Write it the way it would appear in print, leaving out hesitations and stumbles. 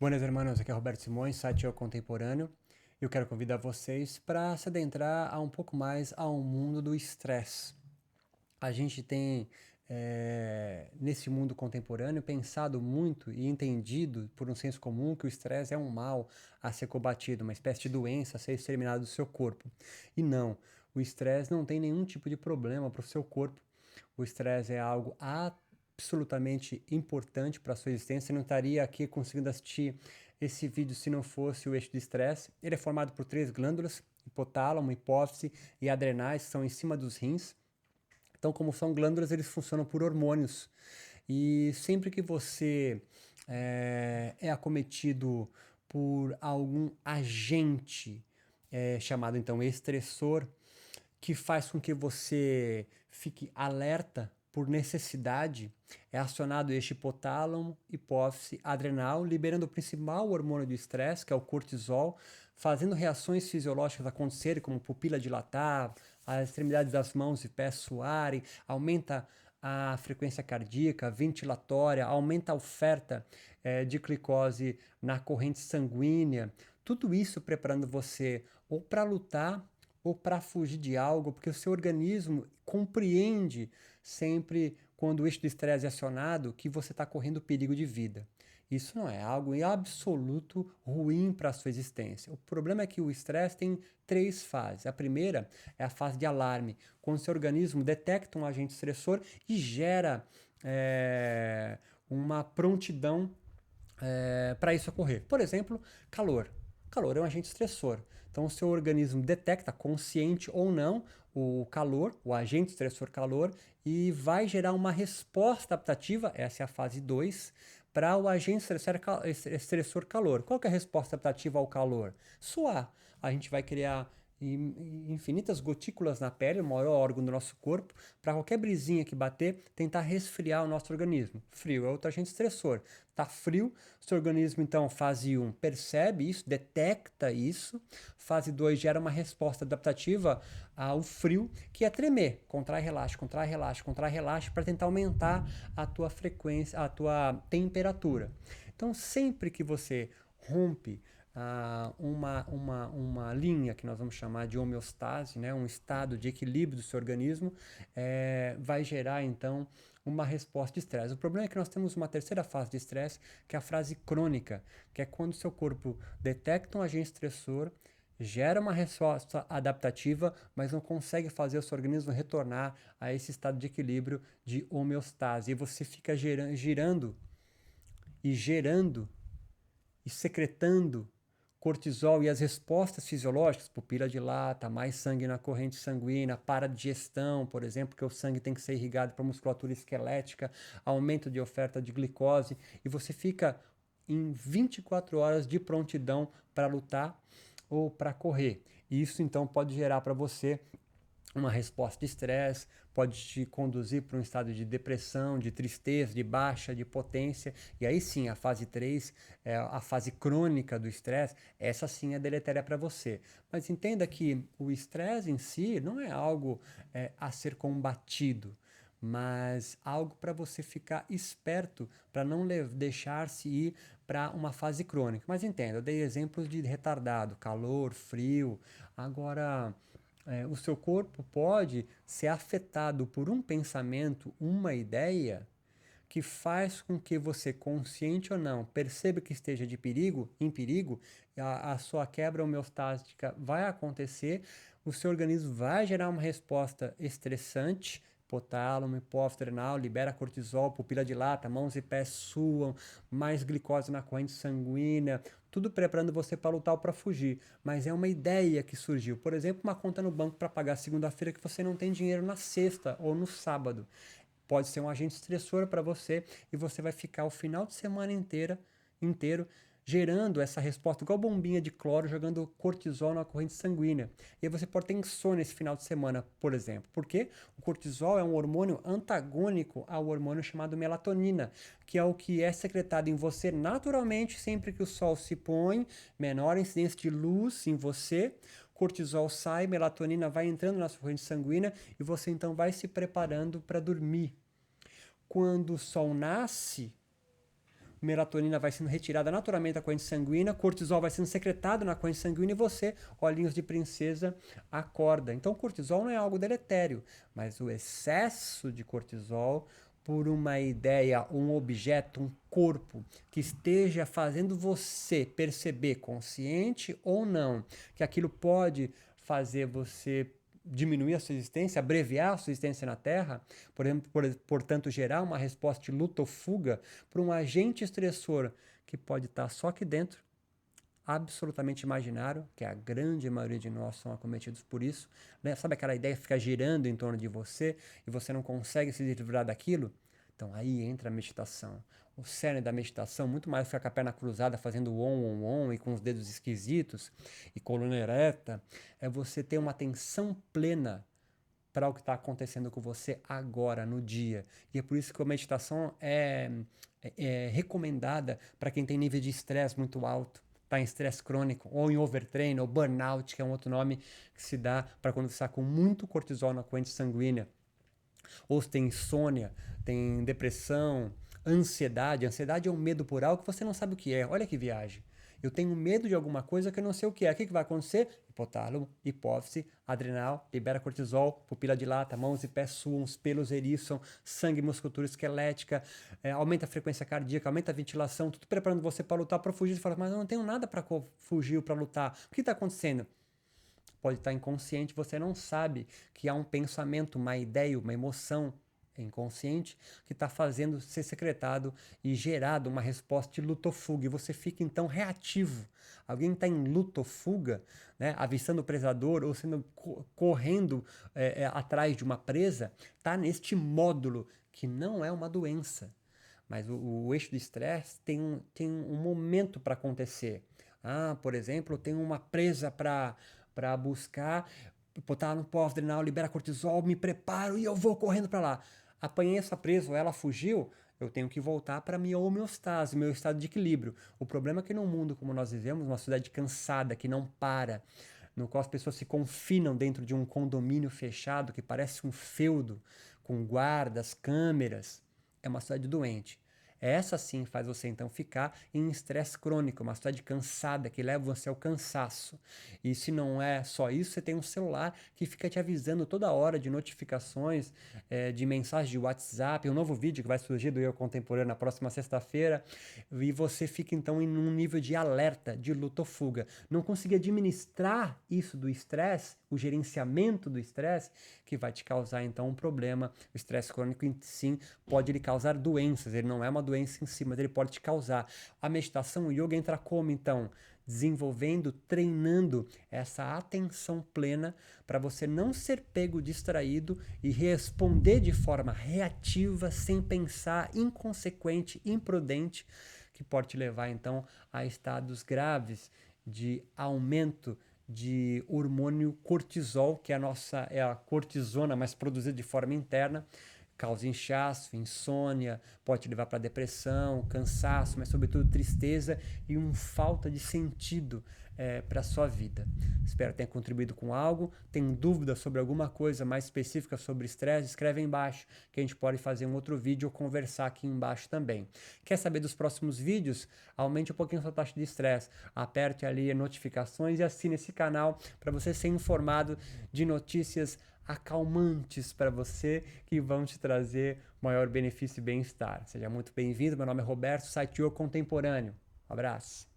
Buenas, hermanos, aqui é Roberto Simões, site Eu Contemporâneo. Eu quero convidar vocês para se adentrar um pouco mais ao mundo do estresse. A gente tem, nesse mundo contemporâneo, pensado muito e entendido por um senso comum que o estresse é um mal a ser combatido, uma espécie de doença a ser exterminada do seu corpo. E não, o estresse não tem nenhum tipo de problema para o seu corpo. O estresse é algo absolutamente importante para a sua existência. Você não estaria aqui conseguindo assistir esse vídeo se não fosse o eixo de estresse. Ele é formado por três glândulas: hipotálamo, hipófise e adrenais, que são em cima dos rins. Então, como são glândulas, eles funcionam por hormônios. E sempre que você é acometido por algum agente chamado então estressor, que faz com que você fique alerta por necessidade, é acionado este hipotálamo, hipófise, adrenal, liberando o principal hormônio do estresse, que é o cortisol, fazendo reações fisiológicas acontecerem, como pupila dilatar, as extremidades das mãos e pés suarem, aumenta a frequência cardíaca, ventilatória, aumenta a oferta de glicose na corrente sanguínea. Tudo isso preparando você ou para lutar ou para fugir de algo, porque o seu organismo compreende sempre, quando o eixo do estresse é acionado, que você está correndo perigo de vida. Isso não é algo em absoluto ruim para a sua existência. O problema é que o estresse tem três fases. A primeira é a fase de alarme, quando o seu organismo detecta um agente estressor e gera uma prontidão para isso ocorrer. Por exemplo, calor. Calor é um agente estressor. Então, o seu organismo detecta, consciente ou não, o calor, o agente estressor calor, e vai gerar uma resposta adaptativa, essa é a fase 2, para o agente estressor calor. Qual que é a resposta adaptativa ao calor? Suar. A gente vai criar infinitas gotículas na pele, o maior órgão do nosso corpo, para qualquer brisinha que bater, tentar resfriar o nosso organismo. Frio é outro agente estressor. Tá frio, seu organismo então, fase 1, percebe isso, detecta isso. Fase 2 gera uma resposta adaptativa ao frio, que é tremer, contrai, relaxa, contrai, relaxa, contrai, relaxa, para tentar aumentar a tua frequência, a tua temperatura. Então, sempre que você rompe uma linha que nós vamos chamar de homeostase, né, um estado de equilíbrio do seu organismo, vai gerar então uma resposta de estresse. O problema é que nós temos uma terceira fase de estresse, que é a fase crônica, que é quando o seu corpo detecta um agente estressor, gera uma resposta adaptativa, mas não consegue fazer o seu organismo retornar a esse estado de equilíbrio de homeostase. E você fica girando e gerando e secretando cortisol, e as respostas fisiológicas, pupila dilata, mais sangue na corrente sanguínea, para a digestão, por exemplo, que o sangue tem que ser irrigado para a musculatura esquelética, aumento de oferta de glicose, e você fica em 24 horas de prontidão para lutar ou para correr. E isso então pode gerar para você uma resposta de estresse, pode te conduzir para um estado de depressão, de tristeza, de baixa, de potência. E aí sim, a fase 3, a fase crônica do estresse, essa sim é deletéria para você. Mas entenda que o estresse em si não é algo a ser combatido, mas algo para você ficar esperto, para não deixar-se ir para uma fase crônica. Mas entenda, eu dei exemplos de retardado, calor, frio. Agora, o seu corpo pode ser afetado por um pensamento, uma ideia, que faz com que você, consciente ou não, perceba que esteja em perigo, a sua quebra homeostática vai acontecer, o seu organismo vai gerar uma resposta estressante, hipotálamo, hipófise adrenal, libera cortisol, pupila dilata, mãos e pés suam, mais glicose na corrente sanguínea, tudo preparando você para lutar ou para fugir. Mas é uma ideia que surgiu. Por exemplo, uma conta no banco para pagar segunda-feira que você não tem dinheiro na sexta ou no sábado. Pode ser um agente estressor para você e você vai ficar o final de semana inteiro gerando essa resposta, igual bombinha de cloro jogando cortisol na corrente sanguínea. E aí você pode ter insônia esse final de semana, por exemplo. Porque o cortisol é um hormônio antagônico ao hormônio chamado melatonina, que é o que é secretado em você naturalmente sempre que o sol se põe, menor incidência de luz em você, cortisol sai, melatonina vai entrando na sua corrente sanguínea e você então vai se preparando para dormir. Quando o sol nasce, melatonina vai sendo retirada naturalmente da corrente sanguínea, cortisol vai sendo secretado na corrente sanguínea e você, olhinhos de princesa, acorda. Então, o cortisol não é algo deletério, mas o excesso de cortisol, por uma ideia, um objeto, um corpo que esteja fazendo você perceber, consciente ou não, que aquilo pode fazer você diminuir a sua existência, abreviar a sua existência na Terra, por exemplo, portanto, gerar uma resposta de luta ou fuga para um agente estressor que pode estar só aqui dentro, absolutamente imaginário, que a grande maioria de nós são acometidos por isso, né? Sabe aquela ideia que fica girando em torno de você e você não consegue se livrar daquilo? Então aí entra a meditação. O cerne da meditação, muito mais ficar com a perna cruzada fazendo on e com os dedos esquisitos e coluna ereta, é você ter uma atenção plena para o que está acontecendo com você agora, no dia. E é por isso que a meditação é recomendada para quem tem nível de estresse muito alto, está em estresse crônico, ou em overtrain, ou burnout, que é um outro nome que se dá para quando você está com muito cortisol na corrente sanguínea. Ou se tem insônia, tem depressão, ansiedade. Ansiedade é um medo por algo que você não sabe o que é. Olha que viagem. Eu tenho medo de alguma coisa que eu não sei o que é. O que vai acontecer? Hipotálamo, hipófise, adrenal, libera cortisol, pupila dilata, mãos e pés suam, os pelos eriçam, sangue, musculatura esquelética, aumenta a frequência cardíaca, aumenta a ventilação, tudo preparando você para lutar, para fugir. Você fala, mas eu não tenho nada para fugir ou para lutar. O que está acontecendo? Pode estar inconsciente, você não sabe que há um pensamento, uma ideia, uma emoção inconsciente que está fazendo ser secretado e gerado uma resposta de luta ou fuga. E você fica então reativo. Alguém está em luta ou fuga, né, avistando o predador ou sendo correndo atrás de uma presa, está neste módulo que não é uma doença. Mas o eixo do estresse tem um momento para acontecer. Por exemplo, eu tenho uma presa para buscar, botar no pós-adrenal, libera cortisol, me preparo e eu vou correndo para lá. Apanhei essa presa ou ela fugiu, eu tenho que voltar para a minha homeostase, meu estado de equilíbrio. O problema é que num mundo como nós vivemos, uma sociedade cansada, que não para, no qual as pessoas se confinam dentro de um condomínio fechado que parece um feudo, com guardas, câmeras, é uma sociedade doente. Essa sim faz você então ficar em estresse crônico, uma sociedade cansada que leva você ao cansaço. E se não é só isso, você tem um celular que fica te avisando toda hora de notificações, de mensagens de WhatsApp, um novo vídeo que vai surgir do Eu Contemporâneo na próxima sexta-feira, e você fica então em um nível de alerta, de luta ou fuga. Não conseguir administrar isso do estresse, o gerenciamento do estresse, que vai te causar então um problema. O estresse crônico sim pode lhe causar doenças, ele não é uma doença em si, mas ele pode te causar. A meditação, o yoga entra como então? Desenvolvendo, treinando essa atenção plena para você não ser pego distraído e responder de forma reativa, sem pensar, inconsequente, imprudente, que pode te levar então a estados graves de aumento de hormônio cortisol, que é a cortisona, mas produzida de forma interna, causa inchaço, insônia, pode te levar para depressão, cansaço, mas sobretudo tristeza e uma falta de sentido para a sua vida. Espero que tenha contribuído com algo. Tem dúvida sobre alguma coisa mais específica sobre estresse? Escreve aí embaixo que a gente pode fazer um outro vídeo ou conversar aqui embaixo também. Quer saber dos próximos vídeos? Aumente um pouquinho a sua taxa de estresse. Aperte ali as notificações e assine esse canal para você ser informado de notícias acalmantes para você que vão te trazer maior benefício e bem-estar. Seja muito bem-vindo. Meu nome é Roberto, site Eu Contemporâneo. Um abraço.